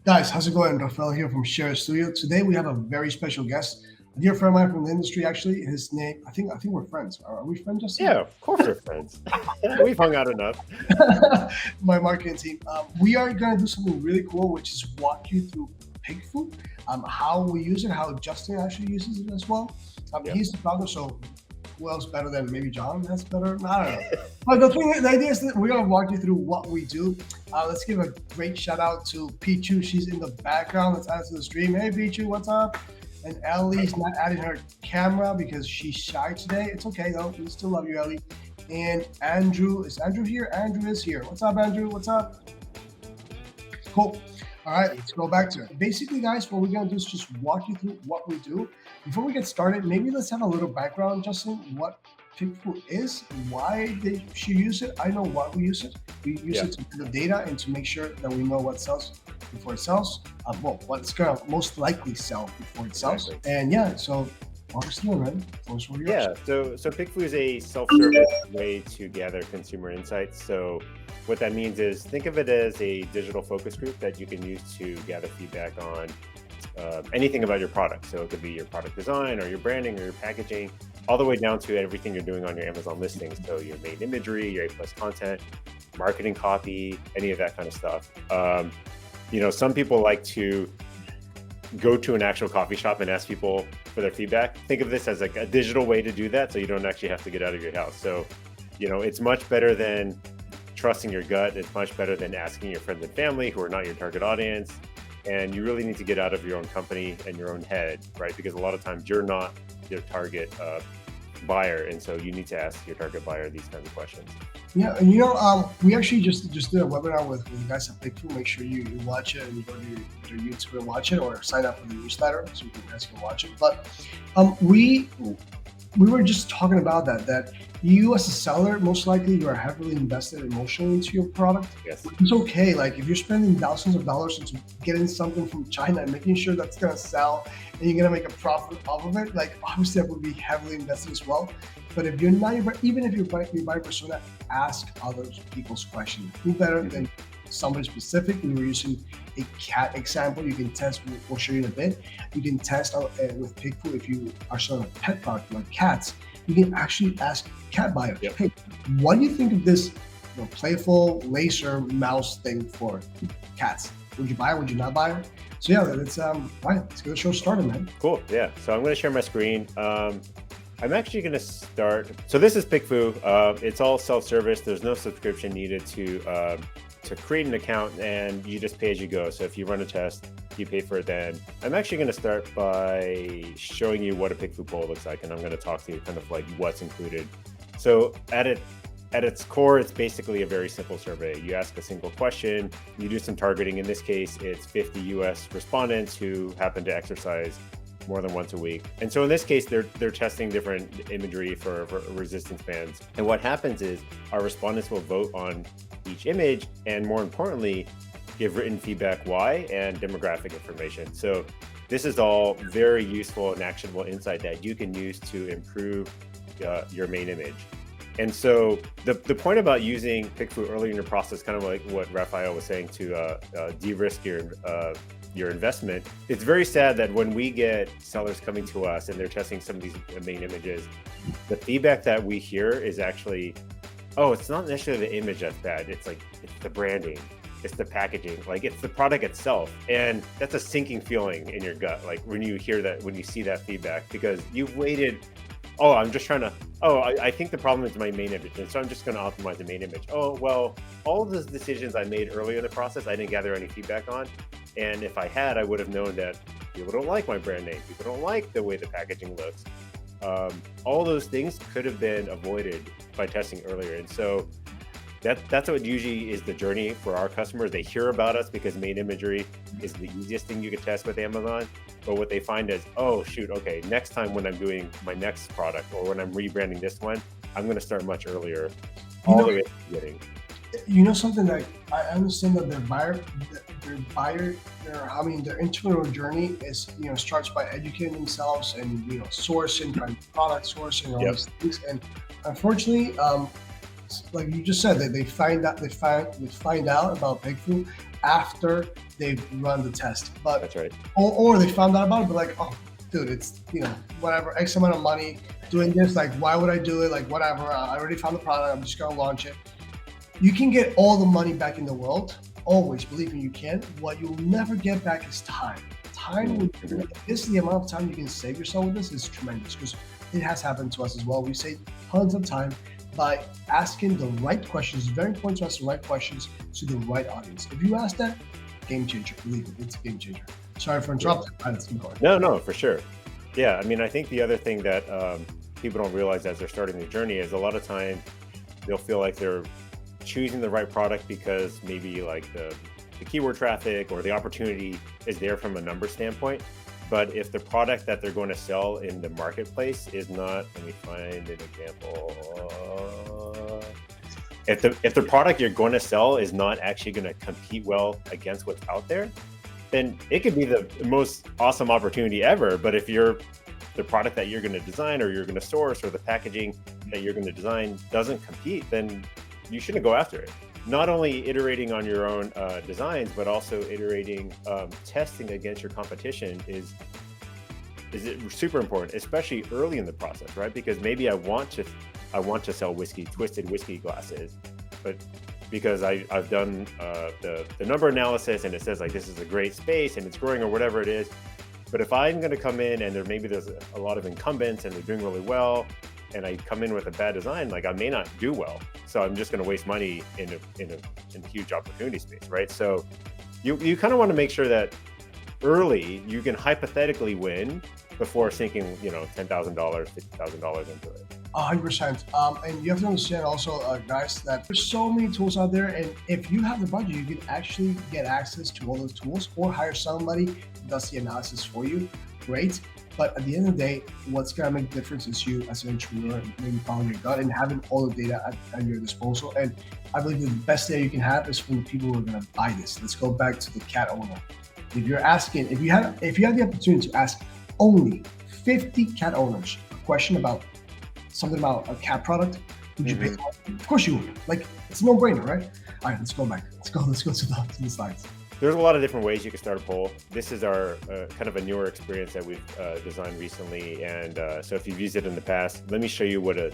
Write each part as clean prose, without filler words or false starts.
Guys, how's it going? Rafael here from Share Studio. Today we have a very special guest, a dear friend of mine from the industry. Actually, his name, I think we're friends. Are we friends, Justin? Yeah, of course we're friends. We've hung out enough. My marketing team. We are going to do something really cool, which is walk you through PickFu, how we use it, how Justin actually uses it as well. Yep. He's the founder, so who else better than maybe John? That's better. I don't know. But the idea is that we're gonna walk you through what we do. Let's give a great shout out to PickFu. She's in the background. Let's add to the stream. Hey PickFu, what's up? And Ellie's not adding her camera because she's shy today. It's okay though. We still love you, Ellie. And Andrew, is Andrew here? Andrew is here. What's up, Andrew? What's up? Cool. All right, let's go back to it. Basically, guys, what we're going to do is just walk you through what we do. Before we get started, maybe let's have a little background, Justin, what PickFu is, why they should use it. I know why we use it. We use it to get the data and to make sure that we know what sells before it sells. What's going to most likely sell before it sells. Exactly. And yeah, so walk us through, right? Yeah, so PickFu is a self-service way to gather consumer insights. So what that means is think of it as a digital focus group that you can use to gather feedback on anything about your product. So it could be your product design or your branding or your packaging, all the way down to everything you're doing on your Amazon listings. So your main imagery, your A+ content, marketing copy, any of that kind of stuff. Some people like to go to an actual coffee shop and ask people for their feedback. Think of this as like a digital way to do that, so you don't actually have to get out of your house. So, it's much better than trusting your gut. It's much better than asking your friends and family who are not your target audience. And you really need to get out of your own company and your own head, right? Because a lot of times you're not your target buyer. And so you need to ask your target buyer these kinds of questions. Yeah, and we actually just did a webinar with the guys at PickFu. Make sure you watch it and you go to your YouTube and watch it, or sign up for the newsletter so you guys can watch it. But we were just talking about that you as a seller, most likely you are heavily invested emotionally into your product. Yes. It's okay. Like if you're spending thousands of dollars into getting something from China and making sure that's going to sell and you're going to make a profit off of it, like obviously that would be heavily invested as well. But if you're not, even if you're buyer persona, ask other people's questions. Who better than somebody specific? We were using a cat example. You can test, we'll show you in a bit. You can test with PickFu if you are selling a pet product like cats. You can actually ask cat buyers, hey, what do you think of this playful laser mouse thing for cats? Would you buy it? Would you not buy it? So yeah, let's get the show started, man. Cool. Yeah. So I'm going to share my screen. I'm actually going to start. So this is PickFu. It's all self-service. There's no subscription needed to create an account, and you just pay as you go. So if you run a test, you pay for it then. I'm actually going to start by showing you what a PickFu poll looks like, and I'm going to talk to you kind of like what's included. So at its core, it's basically a very simple survey. You ask a single question, you do some targeting. In this case, it's 50 US respondents who happen to exercise more than once a week. And so in this case, they're testing different imagery for resistance bands. And what happens is our respondents will vote on each image, and more importantly, give written feedback why and demographic information. So this is all very useful and actionable insight that you can use to improve your main image. And so the point about using PickFu early in your process, kind of like what Rafael was saying, to de-risk your investment. It's very sad that when we get sellers coming to us and they're testing some of these main images, the feedback that we hear is actually, oh, it's not necessarily the image that's bad. It's the branding, it's the packaging, like it's the product itself. And that's a sinking feeling in your gut, like when you hear that, when you see that feedback, because you've waited, I think the problem is my main image, and so I'm just going to optimize the main image. Oh, well, all of those decisions I made earlier in the process, I didn't gather any feedback on. And if I had, I would have known that people don't like my brand name. People don't like the way the packaging looks. All those things could have been avoided by testing earlier. And so that's what usually is the journey for our customers. They hear about us because main imagery is the easiest thing you can test with Amazon. But what they find is, oh, shoot, okay, next time when I'm doing my next product or when I'm rebranding this one, I'm going to start much earlier, all the way to the beginning. Something that I understand that their internal journey is, starts by educating themselves and, sourcing, product sourcing, all these things. And unfortunately, like you just said, that they find out about PickFu after they've run the test. But That's right. or they found out about it, but like, oh, dude, it's whatever, X amount of money doing this. Like, why would I do it? Like, whatever. I already found the product. I'm just gonna launch it. You can get all the money back in the world. Always, believe me, you can. What you'll never get back is time. Time. This is the amount of time you can save yourself with this is tremendous, because it has happened to us as well. We save tons of time by asking the right questions. It's very important to ask the right questions to the right audience. If you ask that, game changer. Believe me, it's a game changer. Sorry for interrupting. Let's keep going. No, for sure. Yeah, I mean, I think the other thing that people don't realize as they're starting the journey is a lot of time they'll feel like they're choosing the right product because maybe like the keyword traffic or the opportunity is there from a number standpoint. But if the product that they're going to sell in the marketplace is not, let me find an example. If the product you're going to sell is not actually going to compete well against what's out there, then it could be the most awesome opportunity ever. But if the product that you're going to design or you're going to source or the packaging that you're going to design doesn't compete, then you shouldn't go after it. Not only iterating on your own designs, but also iterating, testing against your competition is it super important, especially early in the process, right? Because maybe I want to sell twisted whiskey glasses, but because I've done the number analysis and it says like this is a great space and it's growing or whatever it is. But if I'm going to come in and there's a lot of incumbents and they're doing really well, and I come in with a bad design, like I may not do well. So I'm just going to waste money in a huge opportunity space, right? So you kind of want to make sure that early you can hypothetically win before sinking, $10,000, $50,000 into it. 100%. And you have to understand also, guys, that there's so many tools out there. And if you have the budget, you can actually get access to all those tools or hire somebody who does the analysis for you. Great. But at the end of the day, what's going to make a difference is you as an entrepreneur, maybe following your gut and having all the data at your disposal. And I believe the best data you can have is from the people who are going to buy this. Let's go back to the cat owner. If you have the opportunity to ask only 50 cat owners a question about something about a cat product, would you pay? Of course you would. Like, it's a no-brainer, right? All right, let's go back. Let's go to the slides. There's a lot of different ways you can start a poll. This is our kind of a newer experience that we've designed recently. And so if you've used it in the past, let me show you what a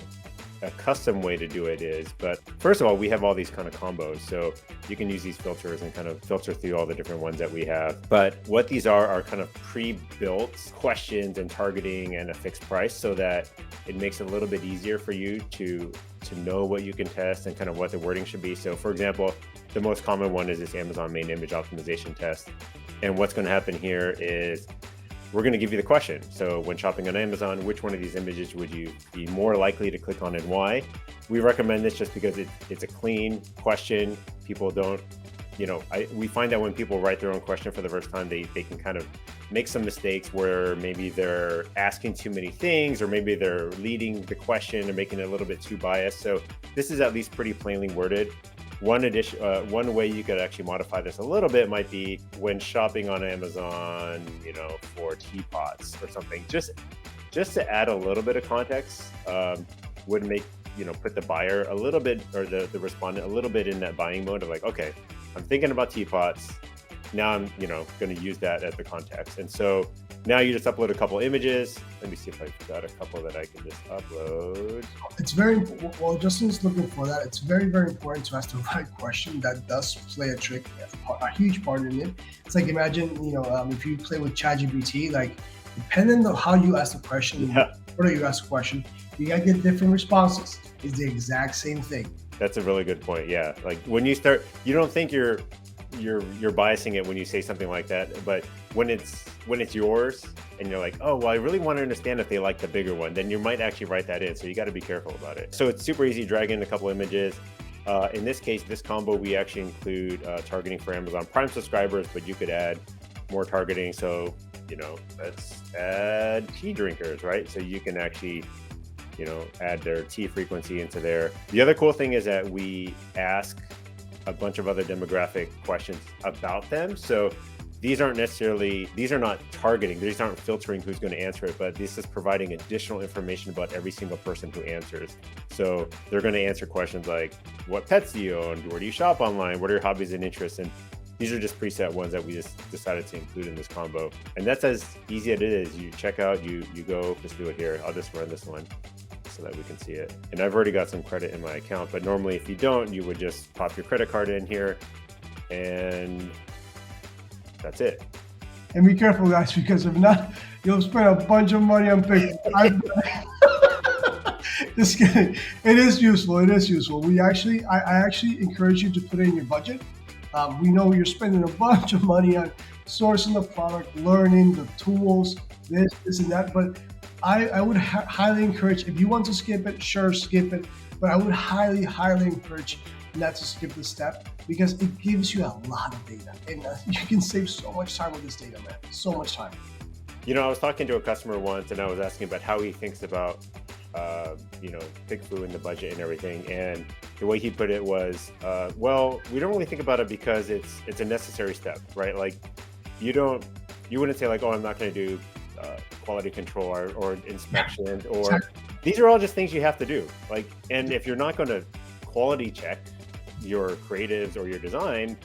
custom way to do it is. But first of all, we have all these kind of combos. So you can use these filters and kind of filter through all the different ones that we have. But what these are kind of pre-built questions and targeting and a fixed price so that it makes it a little bit easier for you to know what you can test and kind of what the wording should be. So for example, the most common one is this Amazon main image optimization test. And what's going to happen here is we're going to give you the question. So when shopping on Amazon, which one of these images would you be more likely to click on and why? We recommend this just because it's a clean question. People don't, we find that when people write their own question for the first time, they can kind of make some mistakes where maybe they're asking too many things, or maybe they're leading the question and making it a little bit too biased. So this is at least pretty plainly worded. One way you could actually modify this a little bit might be when shopping on Amazon, for teapots or something. Just to add a little bit of context would make, put the buyer a little bit, or the respondent a little bit in that buying mode of like, okay, I'm thinking about teapots. Now I'm, going to use that as the context. And so now you just upload a couple images. Let me see if I've got a couple that I can just upload. It's very, well, Justin's looking for that. It's very, very important to ask the right question. That does play a trick, a huge part in it. It's like, imagine, if you play with ChatGPT, like depending on how you ask the question, whether you ask a question, you gotta get different responses. It's the exact same thing. That's a really good point. Yeah. Like when you start, you don't think you're biasing it when you say something like that, but when it's yours and you're like, oh, well, I really want to understand if they like the bigger one, then you might actually write that in. So you got to be careful about it. So it's super easy, drag in a couple images. In this case, this combo, we actually include targeting for Amazon Prime subscribers, but you could add more targeting. So, let's add tea drinkers, right? So you can actually, add their tea frequency into there. The other cool thing is that we ask a bunch of other demographic questions about them. So these are not targeting, these aren't filtering who's going to answer it, but this is providing additional information about every single person who answers. So they're going to answer questions like, what pets do you own? Where do you shop online? What are your hobbies and interests? And These are just preset ones that we just decided to include in this combo. And that's as easy as it is. You check out, you go, just do it here. I'll just run this one so that we can see it. And I've already got some credit in my account, but normally if you don't, you would just pop your credit card in here and that's it. And be careful, guys, because if not, you'll spend a bunch of money on PickFu. Just kidding. It is useful. It is useful. I actually encourage you to put it in your budget. We know you're spending a bunch of money on sourcing the product, learning the tools, this and that. But I would highly encourage, if you want to skip it, sure, skip it. But I would highly encourage not to skip this step, because it gives you a lot of data, and you can save so much time with this data, man. So much time. You know, I was talking to a customer once, and I was asking about how he thinks about, PickFu in the budget and everything. And the way he put it was, well, we don't really think about it because it's a necessary step, right? Like, you wouldn't say like, oh, I'm not going to do quality control or inspections, or these are all just things you have to do. Like, and if you're not going to quality check your creatives or your design,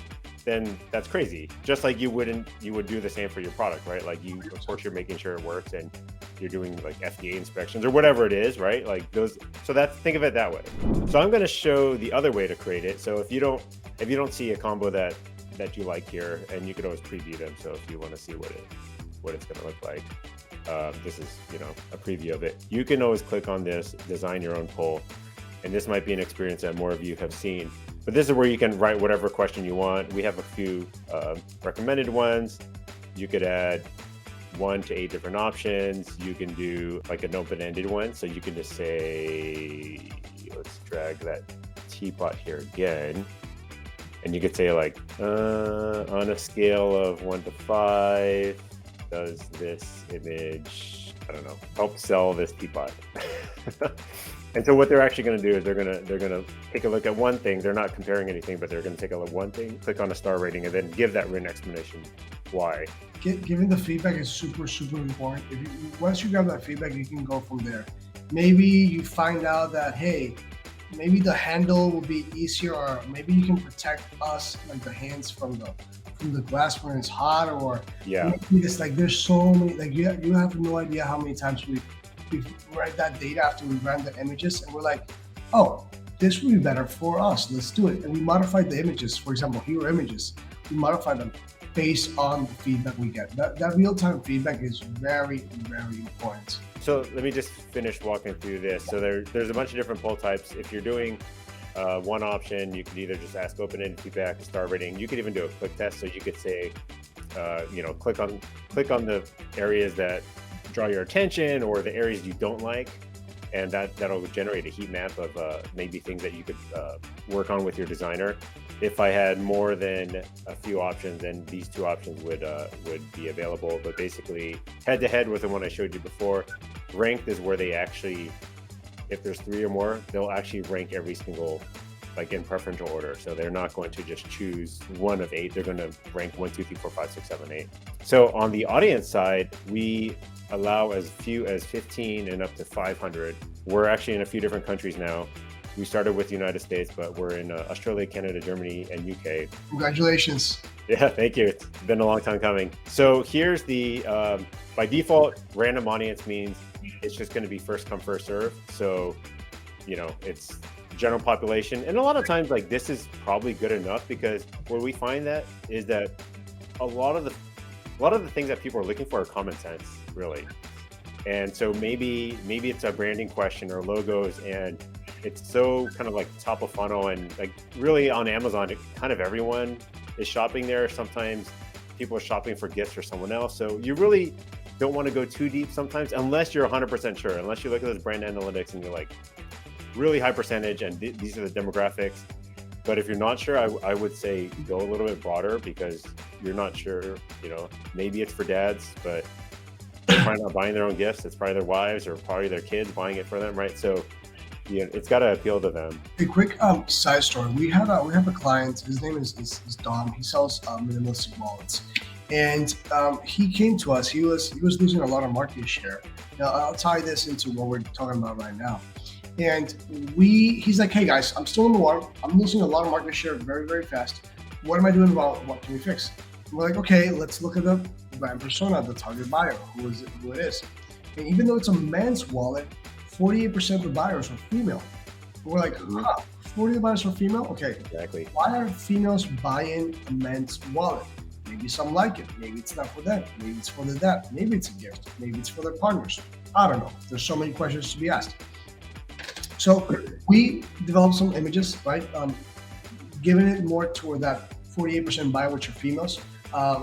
then that's crazy. Just like you would do the same for your product, right? Like, of course you're making sure it works and you're doing like FDA inspections or whatever it is, right? Like those, so think of it that way. So I'm going to show the other way to create it. So if you don't see a combo that you like here, and you could always preview them. So if you want to see what it's going to look like, this is, a preview of it. You can always click on this, design your own poll. And this might be an experience that more of you have seen. But this is where you can write whatever question you want. We have a few recommended ones. You could add 1 to 8 different options. You can do like an open-ended one. So you can just say, let's drag that teapot here again. And you could say like, on a scale of 1 to 5, does this image, I don't know, help sell this teapot? And so what they're actually going to do is they're going to take a look at one thing. They're not comparing anything, but they're going to take a look at one thing, click on a star rating, and then give that written explanation why. Giving the feedback is super important. Once you grab that feedback, you can go from there. Maybe you find out that, hey, maybe the handle will be easier, or maybe you can protect us, like the hands from the glass when it's hot, or maybe it's like there's so many, like you have no idea how many times we write that data after we ran the images, and we're like, oh, this would be better for us, let's do it. And we modified the images. For example, hero images, we modified them based on the feedback we get. That real-time feedback is very important. So let me just finish walking through this. So there's a bunch of different poll types. If you're doing one option, you could either just ask open-ended feedback, a star rating. You could even do a quick test. So you could say, click on the areas that draw your attention, or the areas you don't like, and that'll generate a heat map of maybe things that you could work on with your designer. If I had more than a few options, then these 2 options would be available. But basically, head to head with the one I showed you before, ranked is where they actually, if there's 3 or more, they'll actually rank every single, like in preferential order. So they're not going to just choose 1 of 8. They're going to rank 1, 2, 3, 4, 5, 6, 7, 8. So on the audience side, we allow as few as 15 and up to 500. We're actually in a few different countries now. We started with the United States, but we're in Australia, Canada, Germany, and UK. Congratulations. Yeah, thank you. It's been a long time coming. So here's the, by default, random audience means it's just going to be first come, first serve. So, it's general population. And a lot of times, like, this is probably good enough, because where we find that is that a lot of the things that people are looking for are common sense, really. And so maybe it's a branding question or logos, and it's so kind of like top of funnel, and like really on Amazon, kind of everyone is shopping there. Sometimes people are shopping for gifts for someone else. So you really don't want to go too deep sometimes, unless you're 100% sure, unless you look at those brand analytics and you're like, really high percentage, and these are the demographics. But if you're not sure, I would say go a little bit broader, because you're not sure, maybe it's for dads, but they're probably not buying their own gifts. It's probably their wives or probably their kids buying it for them, right? So it's got to appeal to them. A quick side story. We have a client. His name is Dom. He sells minimalistic wallets, and he came to us. He was losing a lot of market share. Now I'll tie this into what we're talking about right now. And he's like, hey guys, I'm still in the water. I'm losing a lot of market share very fast. what am I doing about what can we fix? And we're like, okay, let's look at the brand persona, the target buyer, who it is. And even though it's a men's wallet, 48% of the buyers are female. We're like, 40 of the buyers are female? Okay. Exactly. Why are females buying a men's wallet? Maybe some like it. Maybe it's not for them. Maybe it's for their dad. Maybe it's a gift. Maybe it's for their partners. I don't know. There's so many questions to be asked. So we developed some images, right? Giving it more toward that 48% buyer, which are females.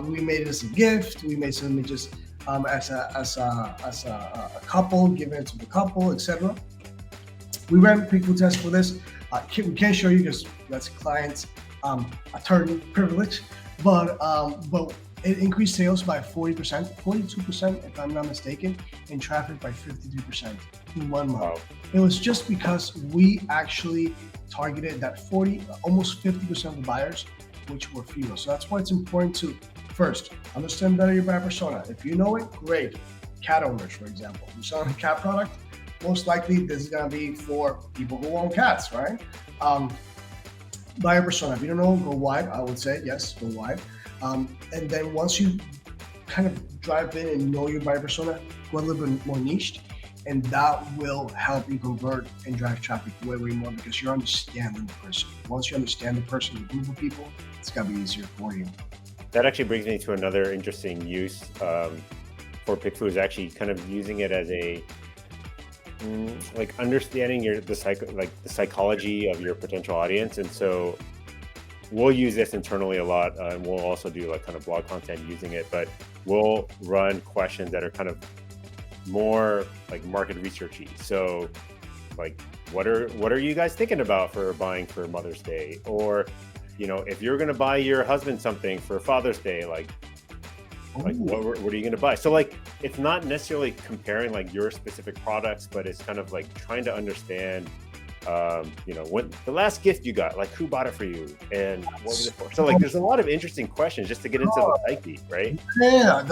We made it as a gift. We made some images as a couple, giving it to the couple, etc. We ran PickFu tests for this. We can't show you because that's client's attorney privilege, but it increased sales by 40%, 42% if I'm not mistaken, and traffic by 53% in 1 month. Wow. It was just because we actually targeted that almost 50% of the buyers, which were female. So that's why it's important to first understand better your buyer persona. If you know it, great. Cat owners, for example, you're selling a cat product, most likely this is gonna be for people who own cats, right? Buyer persona, if you don't know, go wide. I would say yes, go wide. And then once you kind of drive in and know your buyer persona, go a little bit more niched, and that will help you convert and drive traffic way more because you're understanding the person. Once you understand the person, the group of people, it's gonna be easier for you. That actually brings me to another interesting use for PickFu, is actually kind of using it as a like understanding the psychology of your potential audience. And so we'll use this internally a lot, and we'll also do like kind of blog content using it, but we'll run questions that are kind of more like market researchy. So like, what are you guys thinking about for buying for Mother's Day? Or, you know, if you're going to buy your husband something for Father's Day, like what are you going to buy? So like, it's not necessarily comparing like your specific products, but it's kind of like trying to understand, you know, what the last gift you got, like who bought it for you and what was it for? So like, there's a lot of interesting questions just to get into the psyche, right? Yeah,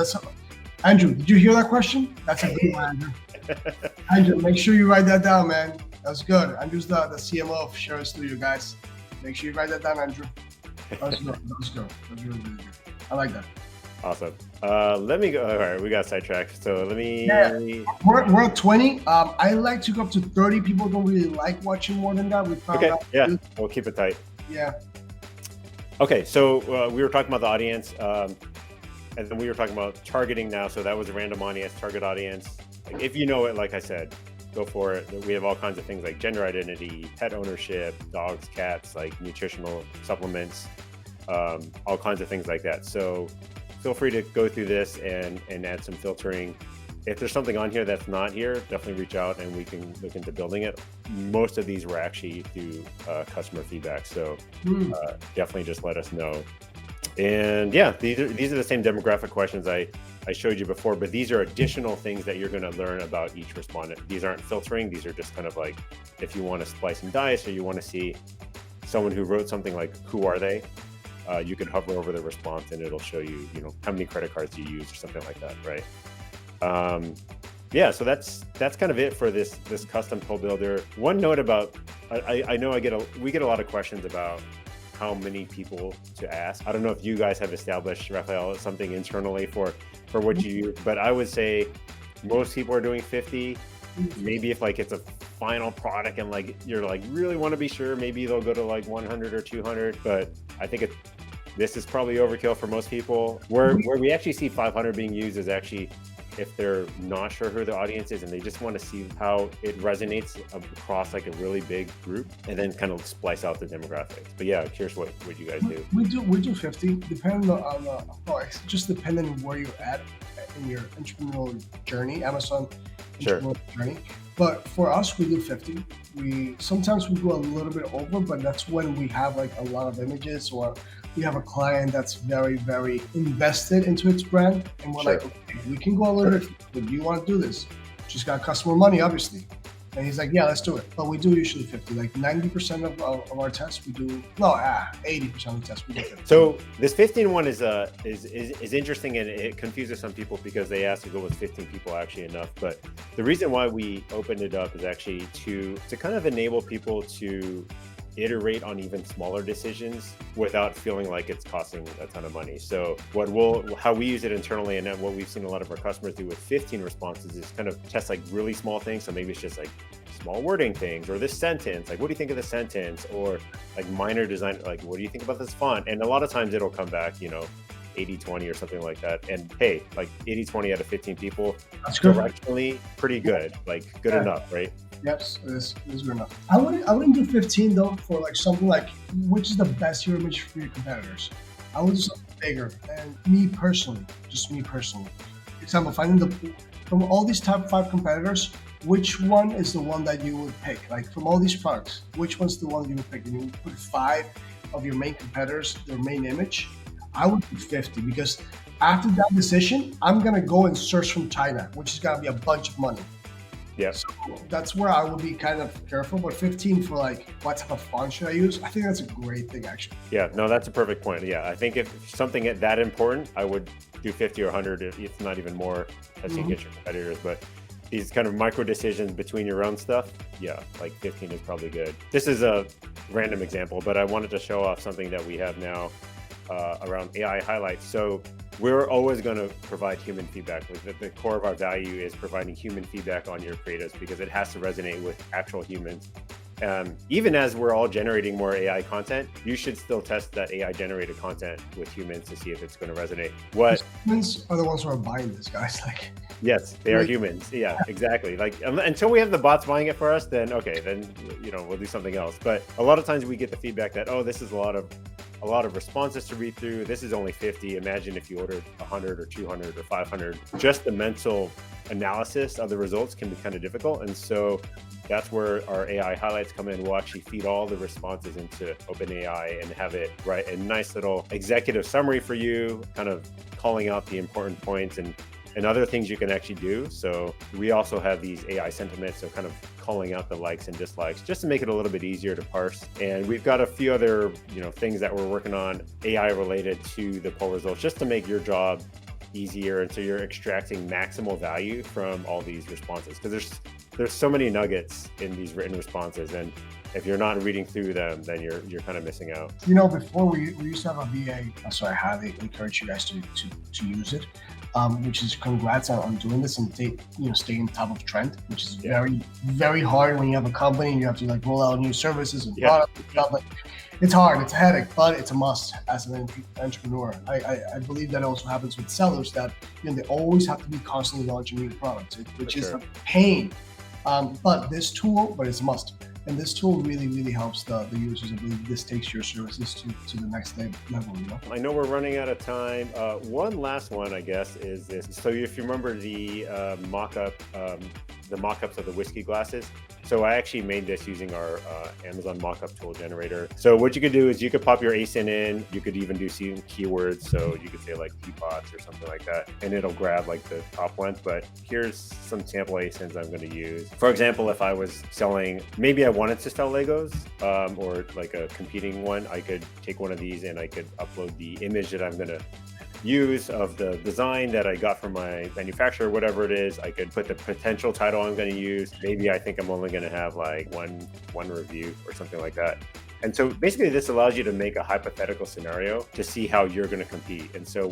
Andrew, did you hear that question? That's a good one, Andrew. Andrew, make sure you write that down, man. That's good. Andrew's the CMO of Share Studio, guys. Make sure you write that down, Andrew. That was good. That was really good. I like that. Awesome. Let me go. All right, we got sidetracked. So let me. We're at 20. I like to go up to 30. People don't really like watching more than that. We found out. Yeah, we'll keep it tight. Yeah. Okay, so we were talking about the audience, and then we were talking about targeting now. So that was a random audience, target audience. Like, if you know it, like I said, go for it. We have all kinds of things like gender identity, pet ownership, dogs, cats, like nutritional supplements, all kinds of things like that. So feel free to go through this and add some filtering. If there's something on here that's not here, definitely reach out and we can look into building it. Most of these were actually through customer feedback. So definitely just let us know. And yeah, these are the same demographic questions I showed you before, but these are additional things that you're going to learn about each respondent. These aren't filtering. These are just kind of like, if you want to splice and dice, or you want to see someone who wrote something like, who are they? You can hover over the response and it'll show you, you know, how many credit cards you use or something like that, right? Yeah, so that's kind of it for this custom poll builder. One note about, I know we get a lot of questions about how many people to ask. I don't know if you guys have established, Rafael, something internally for what you use, but I would say most people are doing 50. Maybe if like it's a final product and like you're like really want to be sure, maybe they'll go to like 100 or 200. But I think this is probably overkill for most people. Where we actually see 500 being used is actually if they're not sure who the audience is and they just want to see how it resonates across like a really big group, and then kind of splice out the demographics. But yeah, curious what you guys do. We do 50, depending on it's just depending on where you're at in your entrepreneurial journey, Amazon entrepreneurial journey. But for us, we do 50. Sometimes we go a little bit over, but that's when we have like a lot of images, or we have a client that's very, very invested into its brand, and we're like, okay, we can go a little bit, but do you want to do this? Just got customer money, obviously. And he's like, yeah, let's do it. But we do usually 50, like 90% of our tests we do, 80% of the tests we do 50. So this 15 one is interesting, and it confuses some people because they ask to go with 15 people actually enough. But the reason why we opened it up is actually to kind of enable people to iterate on even smaller decisions without feeling like it's costing a ton of money. So how we use it internally, and what we've seen a lot of our customers do with 15 responses, is kind of test like really small things. So maybe it's just like small wording things, or this sentence, like, what do you think of the sentence? Or like minor design, like, what do you think about this font? And a lot of times it'll come back, 80-20 or something like that. And hey, like 80-20 out of 15 people, That's good. directionally pretty good, like good enough, right? Yes, it is good enough. I wouldn't do 15 though for like something like which is the best hero image for your competitors. I would do something bigger. And just me personally. For example, from all these top 5 competitors, which one is the one that you would pick? Like from all these products, which one's the one you would pick? And you would put 5 of your main competitors, their main image. I would do 50 because after that decision, I'm gonna go and search from China, which is gonna be a bunch of money. Yeah. So that's where I would be kind of careful. But 15 for like what type of font should I use? I think that's a great thing actually. Yeah, no, that's a perfect point. Yeah, I think if something that important, I would do 50 or 100, if it's not even more, as you get your competitors. But these kind of micro decisions between your own stuff, yeah, like 15 is probably good. This is a random example, but I wanted to show off something that we have now around AI highlights. So we're always going to provide human feedback. The core of our value is providing human feedback on your creatives, because it has to resonate with actual humans. Even as we're all generating more AI content, you should still test that AI generated content with humans to see if it's going to resonate. Humans are the ones who are buying this, guys. Like, yes, they are humans. Yeah, exactly. Like until we have the bots buying it for us, then okay, then we'll do something else. But a lot of times we get the feedback that, oh, this is a lot of responses to read through. This is only 50. Imagine if you ordered 100 or 200 or 500. Just the mental analysis of the results can be kind of difficult. And so that's where our AI highlights come in. We'll actually feed all the responses into OpenAI and have it write a nice little executive summary for you, kind of calling out the important points and other things you can actually do. So we also have these AI sentiments, so kind of calling out the likes and dislikes, just to make it a little bit easier to parse. And we've got a few other things that we're working on AI related to the poll results, just to make your job easier. And so you're extracting maximal value from all these responses, because there's so many nuggets in these written responses, and if you're not reading through them, then you're kind of missing out. Before we used to have a VA, so I highly encourage you guys to use it. Which is congrats on doing this and stay on top of trend, which is very, very hard when you have a company and you have to like roll out new services and products and stuff. Like, it's hard, it's a headache, but it's a must as an entrepreneur. I believe that also happens with sellers, that they always have to be constantly launching new products, which is a pain. But it's a must. And this tool really, really helps the users. I believe this takes your services to the next level, I know we're running out of time. One last one, I guess, is this. So if you remember the the mock-ups of the whiskey glasses. So I actually made this using our Amazon mock-up tool generator. So what you could do is you could pop your ASIN in. You could even do some keywords. So you could say like teapots or something like that, and it'll grab like the top one. But here's some sample ASINs I'm going to use. For example, if I was selling, maybe I wanted to sell Legos or like a competing one, I could take one of these and I could upload the image that I'm going to use of the design that I got from my manufacturer, whatever it is. I could put the potential title I'm going to use. Maybe I think I'm only going to have like one review or something like that. And so basically this allows you to make a hypothetical scenario to see how you're going to compete. And so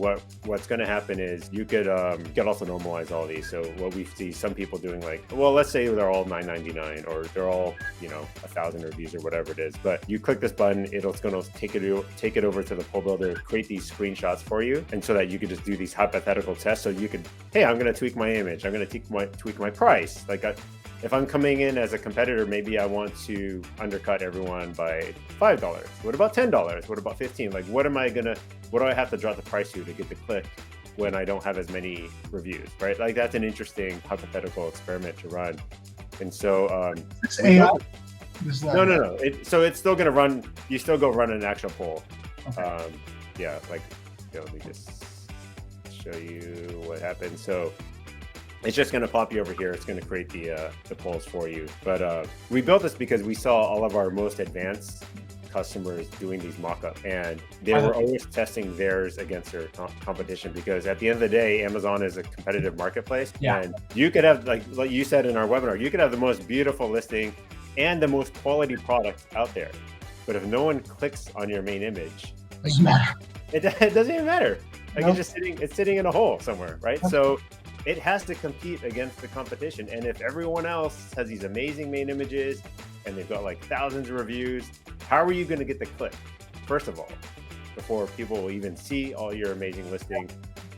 what's going to happen is you could also normalize all these. So what we see some people doing, like, well, let's say they're all $9.99 or they're all 1,000 reviews or whatever it is. But you click this button, it's going to take it over to the poll builder, create these screenshots for you, and so that you could just do these hypothetical tests. So you could, hey, I'm going to tweak my image, I'm going to tweak my price. Like if I'm coming in as a competitor, maybe I want to undercut everyone by $5. What about $10? What about $15? Like, what do I have to drop the price to get the click when I don't have as many reviews, right? Like, that's an interesting hypothetical experiment to run. And so, it's AI. No. So it's still going to run. You still go run an actual poll. Okay. Let me just show you what happens. So it's just going to pop you over here. It's going to create the polls for you. But we built this because we saw all of our most advanced customers doing these mock-up, and they were always testing theirs against their competition, because at the end of the day, Amazon is a competitive marketplace. And you could have, like you said in our webinar, you could have the most beautiful listing and the most quality product out there, But if no one clicks on your main image, Doesn't matter. it doesn't even matter. Like Nope. it's sitting in a hole somewhere, right? So it has to compete against the competition. And if everyone else has these amazing main images and they've got like thousands of reviews, how are you going to get the click? First of all, before people will even see all your amazing listings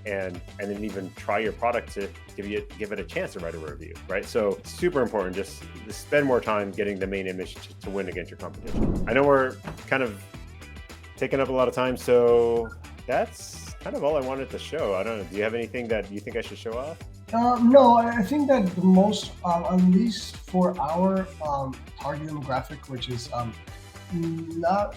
and then even try your product to give it a chance to write a review, right? So super important, just spend more time getting the main image to win against your competition. I know we're kind of taking up a lot of time, so that's kind of all I wanted to show. I don't know, do you have anything that you think I should show off? No, I think that the most, at least for our target demographic, which is not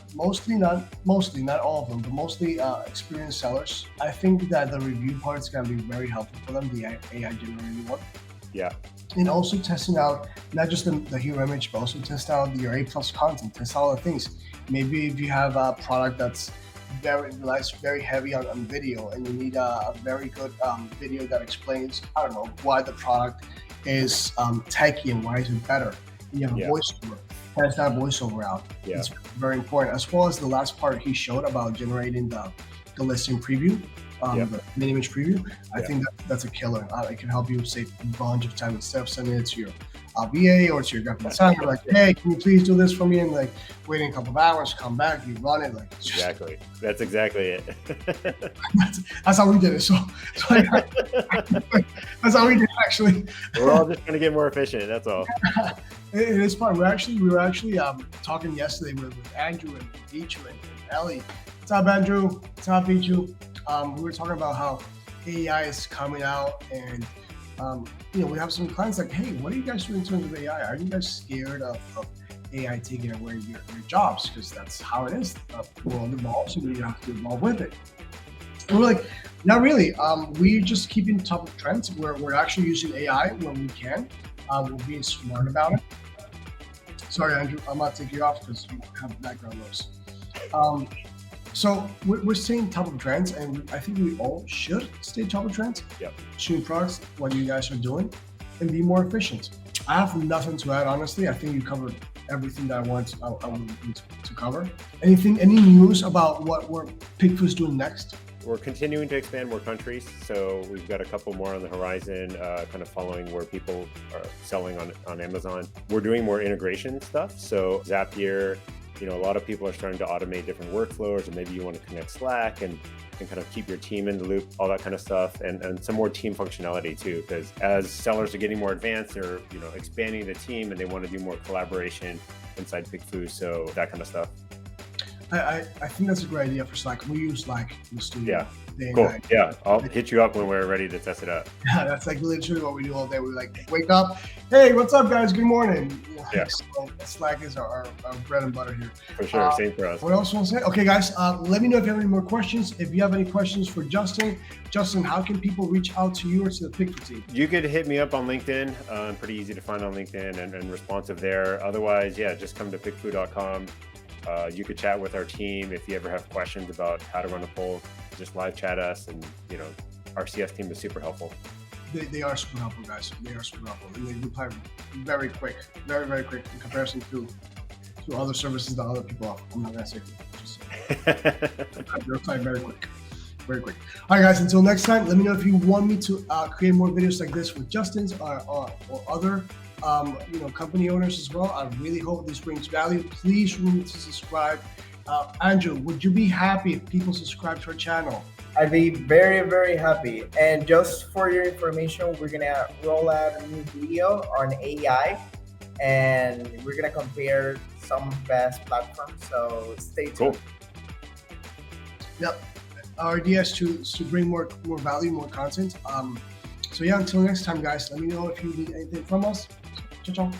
all of them, but mostly experienced sellers. I think that the review part is going to be very helpful for them, the AI generated one. Yeah. And also testing out not just the hero image, but also test out your A+ content, test all the things. Maybe if you have a product that's relies very heavy on video, and you need a very good video that explains, I don't know, why the product is techy and why is it better. You have a voiceover. Test that voiceover out. Yeah. It's very important, as well as the last part he showed about generating the listing preview, the main image preview. I think that's a killer. It can help you save a bunch of time instead of sending it to your VA or to your graphic designer, like, hey, can you please do this for me? And like waiting a couple of hours, come back, you run it. Like, just, exactly. That's exactly it. that's how we did it. So that's how we did it, actually. We're all just gonna get more efficient. That's all. It is fun. We were actually talking yesterday with Andrew and Pichu and Ellie. What's up, Andrew? What's up, Pichu? We were talking about how AI is coming out, and we have some clients like, hey, what are you guys doing in terms of AI? Are you guys scared of AI taking away your jobs? Because that's how it is. The world evolves, and you have to evolve with it. And we're like, not really. We're just keeping top of trends. We're actually using AI when we can. We're being smart about it. Sorry, Andrew, I'm not taking you off because you have background noise. So we're staying top of trends, and I think we all should stay top of trends. Yep. Shooting products, what you guys are doing, and be more efficient. I have nothing to add, honestly. I think you covered everything that I wanted to cover. Any news about what PickFu is doing next? We're continuing to expand more countries, so we've got a couple more on the horizon, kind of following where people are selling on Amazon. We're doing more integration stuff, so Zapier, a lot of people are starting to automate different workflows, or maybe you want to connect Slack and kind of keep your team in the loop, all that kind of stuff, and some more team functionality too, because as sellers are getting more advanced, they're expanding the team and they want to do more collaboration inside PickFu, so that kind of stuff. I think that's a great idea for Slack. We use Slack in the studio. Yeah, cool. Yeah, I'll hit you up when we're ready to test it out. Yeah, that's like literally what we do all day. We like wake up, hey, what's up, guys? Good morning. Yeah. So Slack is our bread and butter here. For sure, same for us. What else want to say? Okay, guys, let me know if you have any more questions. If you have any questions for Justin, how can people reach out to you or to the PickFu team? You could hit me up on LinkedIn. I'm pretty easy to find on LinkedIn and responsive there. Otherwise, just come to PickFu.com. You could chat with our team if you ever have questions about how to run a poll. Just live chat us, and our CS team is super helpful. They are super helpful, guys. They are super helpful, and they reply very quick, very, very quick in comparison to other services that other people offer. I'm not gonna say just they reply very quick. Very quick. All right, guys, until next time, let me know if you want me to create more videos like this with Justin's or other company owners as well. I really hope this brings value. Please remember to subscribe. Andrew, would you be happy if people subscribe to our channel? I'd be very, very happy. And just for your information, we're gonna roll out a new video on AI, and we're gonna compare some best platforms. So stay tuned. Cool. Yep. Our idea is to bring more value, more content. So until next time, guys, let me know if you need anything from us. Ciao, ciao.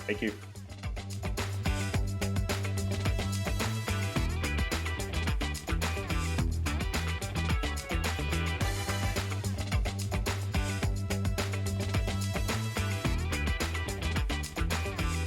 Thank you.